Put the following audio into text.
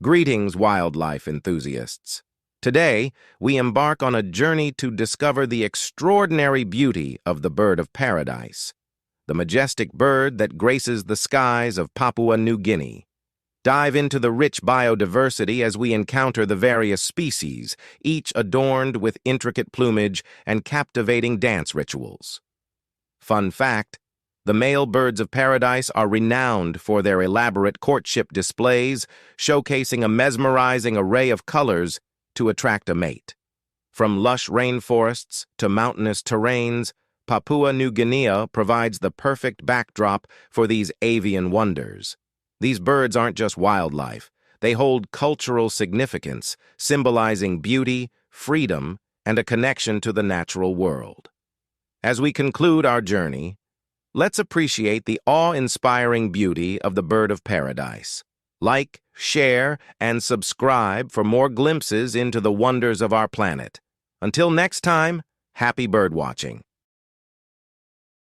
Greetings, wildlife enthusiasts. Today, we embark on a journey to discover the extraordinary beauty of the bird of paradise, the majestic bird that graces the skies of Papua New Guinea. Dive into the rich biodiversity as we encounter the various species, each adorned with intricate plumage and captivating dance rituals. Fun fact: the male birds of paradise are renowned for their elaborate courtship displays, showcasing a mesmerizing array of colors to attract a mate. From lush rainforests to mountainous terrains, Papua New Guinea provides the perfect backdrop for these avian wonders. These birds aren't just wildlife. They hold cultural significance, symbolizing beauty, freedom, and a connection to the natural world. As we conclude our journey, let's appreciate the awe-inspiring beauty of the bird of paradise. Like, share, and subscribe for more glimpses into the wonders of our planet. Until next time, happy birdwatching.